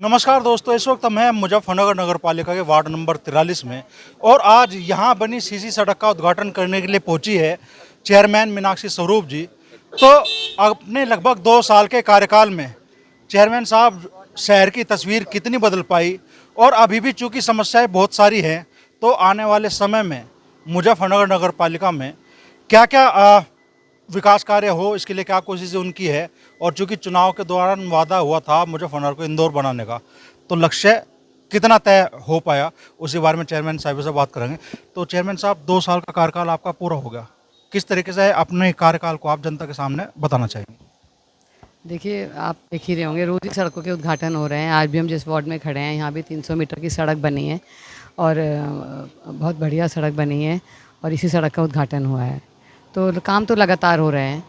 नमस्कार दोस्तों, इस वक्त हम हैं मुजफ्फरनगर नगर पालिका के वार्ड नंबर 43 में और आज यहाँ बनी सीसी सड़क का उद्घाटन करने के लिए पहुंची है चेयरमैन मीनाक्षी स्वरूप जी। तो अपने लगभग 2 साल के कार्यकाल में चेयरमैन साहब शहर की तस्वीर कितनी बदल पाई और अभी भी चूँकि समस्याएं बहुत सारी हैं, तो आने वाले समय में मुजफ्फरनगर नगर पालिका में क्या क्या विकास कार्य हो, इसके लिए क्या कोशिशें उनकी है। और चूंकि चुनाव के दौरान वादा हुआ था मुजफ्फरनगर को इंदौर बनाने का, तो लक्ष्य कितना तय हो पाया, उसी बारे में चेयरमैन साहब से बात करेंगे। तो चेयरमैन साहब, 2 साल का कार्यकाल आपका पूरा हो गया, किस तरीके से अपने कार्यकाल को आप जनता के सामने बताना चाहेंगे? देखिए, आप देख ही रहे होंगे, रोज़ ही सड़कों के उद्घाटन हो रहे हैं। आज भी हम जिस वार्ड में खड़े हैं, यहाँ भी 300 मीटर की सड़क बनी है और बहुत बढ़िया सड़क बनी है और इसी सड़क का उद्घाटन हुआ है। तो काम तो लगातार हो रहे हैं।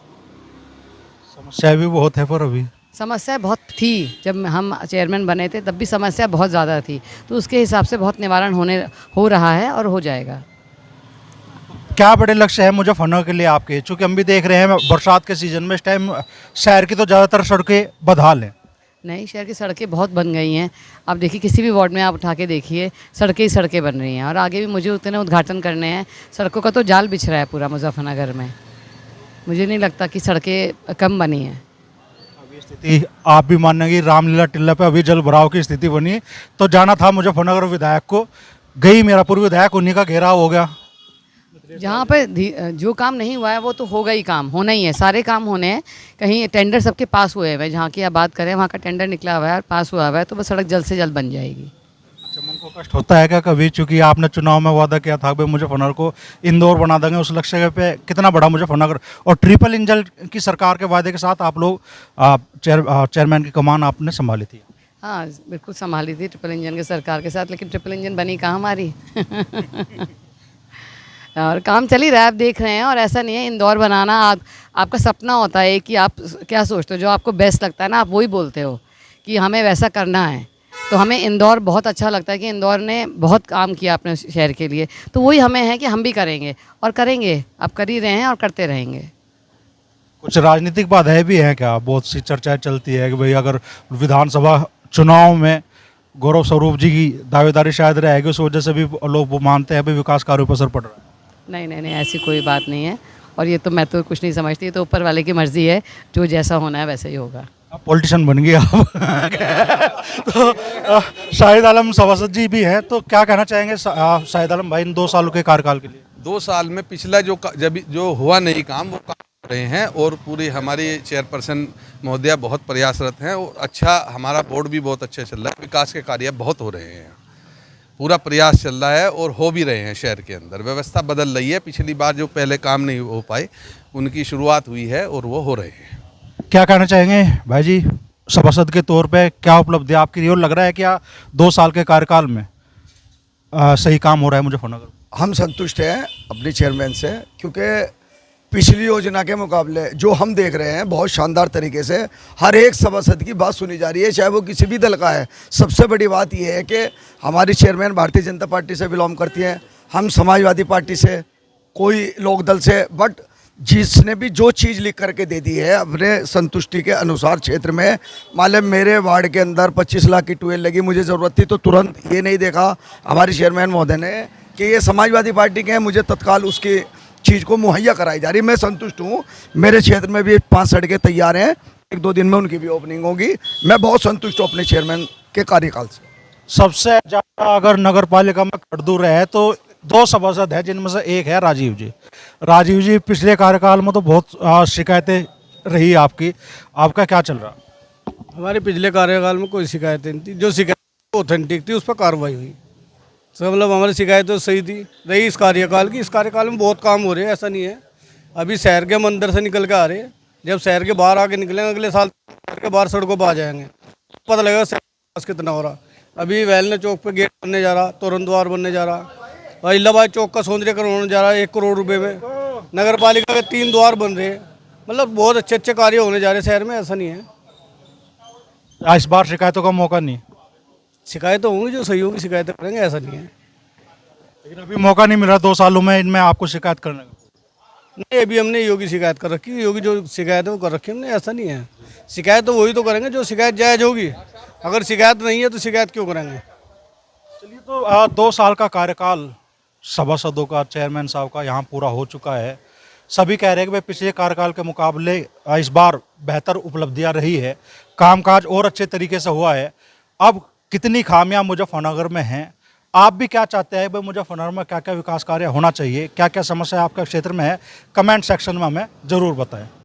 समस्याएं भी बहुत है, पर अभी समस्या बहुत थी, जब हम चेयरमैन बने थे तब भी समस्या बहुत ज़्यादा थी, तो उसके हिसाब से बहुत निवारण हो रहा है और हो जाएगा। क्या बड़े लक्ष्य है मुजफ्फरनगर के लिए आपके? चूँकि हम भी देख रहे हैं बरसात के सीजन में इस टाइम शहर की तो ज़्यादातर सड़कें बदहाल हैं। नई शहर की सड़कें बहुत बन गई हैं। आप देखिए, किसी भी वार्ड में आप उठा के देखिए, सड़कें ही सड़कें बन रही हैं और आगे भी मुझे उतने उद्घाटन करने हैं। सड़कों का तो जाल बिछ रहा है पूरा मुजफ्फरनगर में। मुझे नहीं लगता कि सड़कें कम बनी हैं। अभी स्थिति आप भी मानेंगे, रामलीला टिल्ला पे अभी जल भराव की स्थिति बनी, तो जाना था मुजफ्फरनगर विधायक को, गई मेरा पूर्व विधायक, उन्हीं का घेराव हो गया। जहाँ पर जो काम नहीं हुआ है वो तो होगा ही, काम होना ही है, सारे काम होने हैं। कहीं टेंडर सबके पास हुए हैं, जहाँ की आप बात करें वहाँ का टेंडर निकला हुआ है और पास हुआ हुआ है, तो बस सड़क जल्द से जल्द बन जाएगी। अच्छा, मन को कष्ट होता है क्या कभी? चूंकि आपने चुनाव में वादा किया था भाई मुजफ्फरनगर को इंदौर बना देंगे, उस लक्ष्य पे कितना बड़ा मुजफ्फरनगर और ट्रिपल इंजन की सरकार के वादे के साथ आप लोग चेयरमैन की कमान आपने संभाली थी। हाँ, बिल्कुल संभाली थी ट्रिपल इंजन की सरकार के साथ, लेकिन ट्रिपल इंजन बनी कहाँ हमारी। और काम चल ही रहा है, आप देख रहे हैं। और ऐसा नहीं है इंदौर बनाना आपका सपना होता है कि आप क्या सोचते हो, जो आपको बेस्ट लगता है ना, आप वही बोलते हो कि हमें वैसा करना है। तो हमें इंदौर बहुत अच्छा लगता है कि इंदौर ने बहुत काम किया अपने शहर के लिए, तो वही हमें है कि हम भी करेंगे और करेंगे। आप कर ही रहे हैं और करते रहेंगे। कुछ राजनीतिक बाधाएं भी हैं क्या? बहुत सी चर्चाएं चलती है कि भाई अगर विधानसभा चुनाव में गौरव स्वरूप जी की दावेदारी शायद रहेगी, उस वजह से भी लोग वो मानते हैं भाई विकास कार्यों पर असर पड़ रहा है। नहीं नहीं नहीं, ऐसी कोई बात नहीं है। और ये तो मैं तो कुछ नहीं समझती, तो ऊपर वाले की मर्ज़ी है, जो जैसा होना है वैसे ही होगा। आप पॉलिटिशियन बन गए आप। तो शाहिद आलम सभासद जी भी हैं, तो क्या कहना चाहेंगे शाहिद आलम भाई इन 2 सालों के कार्यकाल के लिए? 2 साल में पिछला जो हुआ नहीं काम, वो काम कर रहे हैं और पूरी हमारी चेयरपर्सन महोदया बहुत प्रयासरत हैं और अच्छा, हमारा बोर्ड भी बहुत अच्छा चल रहा है। विकास के कार्य बहुत हो रहे हैं, पूरा प्रयास चल रहा है और हो भी रहे हैं। शहर के अंदर व्यवस्था बदल रही है, पिछली बार जो पहले काम नहीं हो पाए उनकी शुरुआत हुई है और वो हो रहे हैं। क्या कहना चाहेंगे भाई जी, सभासद के तौर पे क्या उपलब्धि आपकी रही और लग रहा है क्या 2 साल के कार्यकाल में सही काम हो रहा है मुजफ्फरनगर? हम संतुष्ट हैं अपने चेयरमैन से, क्योंकि पिछली योजना के मुकाबले जो हम देख रहे हैं बहुत शानदार तरीके से हर एक सभासद की बात सुनी जा रही है, चाहे वो किसी भी दल का है। सबसे बड़ी बात यह है कि हमारी चेयरमैन भारतीय जनता पार्टी से बिलोंग करती हैं, हम समाजवादी पार्टी से, कोई लोक दल से, बट जिसने भी जो चीज़ लिख करके दे दी है अपने संतुष्टि के अनुसार क्षेत्र में, मान मेरे वार्ड के अंदर 25 लाख की ट्यूबवेल लगी, मुझे ज़रूरत थी, तो तुरंत ये नहीं देखा हमारी चेयरमैन महोदय ने कि ये समाजवादी पार्टी के हैं, मुझे तत्काल उसकी चीज़ को मुहैया कराई जा रही। मैं संतुष्ट हूँ। मेरे क्षेत्र में भी 5 सड़कें तैयार हैं, 1-2 दिन में उनकी भी ओपनिंग होगी। मैं बहुत संतुष्ट हूँ अपने चेयरमैन के कार्यकाल से। सबसे ज़्यादा अगर नगर पालिका में खड़दूर है तो 2 सभासद है, जिनमें से एक है राजीव जी। राजीव जी, पिछले कार्यकाल में तो बहुत शिकायतें रही आपकी, आपका क्या चल रहा? हमारे पिछले कार्यकाल में कोई शिकायतें नहीं थी, जो शिकायत ऑथेंटिक थी उस पर कार्रवाई हुई। तो मतलब हमारी शिकायत तो सही थी रही इस कार्यकाल की। इस कार्यकाल में बहुत काम हो रहे हैं, ऐसा नहीं है। अभी शहर के हम अंदर से निकल के आ रहे हैं, जब शहर के बाहर आके निकलेंगे अगले साल शहर के बाहर सड़कों पर आ जाएंगे, पता लगेगा शहर कितना हो रहा। अभी वैलने चौक पे गेट बनने जा रहा, तोरण द्वार बनने जा रहा, और इलाहाबाद चौक का सौंदर्यीकरण होने जा रहा है 1 करोड़ रुपये में। नगर पालिका के 3 द्वार बन रहे हैं, मतलब बहुत अच्छे अच्छे कार्य होने जा रहे हैं शहर में, ऐसा नहीं है। इस बार शिकायतों का मौका नहीं? शिकायत तो होंगी, जो सही होगी शिकायतें करेंगे, ऐसा नहीं है। लेकिन अभी मौका नहीं मिला 2 सालों में इनमें आपको शिकायत करने का? नहीं, अभी हमने योगी शिकायत कर रखी है, योगी जो शिकायत है वो कर रखी है हमने, ऐसा नहीं है। शिकायत तो वही तो करेंगे जो शिकायत जायज़ होगी, अगर शिकायत नहीं है तो शिकायत क्यों करेंगे। चलिए, तो 2 साल का कार्यकाल सभासदों का, चेयरमैन साहब का यहाँ पूरा हो चुका है। सभी कह रहे हैं कि भाई पिछले कार्यकाल के मुकाबले इस बार बेहतर उपलब्धियाँ रही है, कामकाज और अच्छे तरीके से हुआ है। अब कितनी खामियां मुजफ्फरनगर में हैं, आप भी क्या चाहते हैं भाई मुजफ्फरनगर में क्या क्या विकास कार्य होना चाहिए, क्या क्या समस्या आपके क्षेत्र में है, कमेंट सेक्शन में हमें ज़रूर बताएं।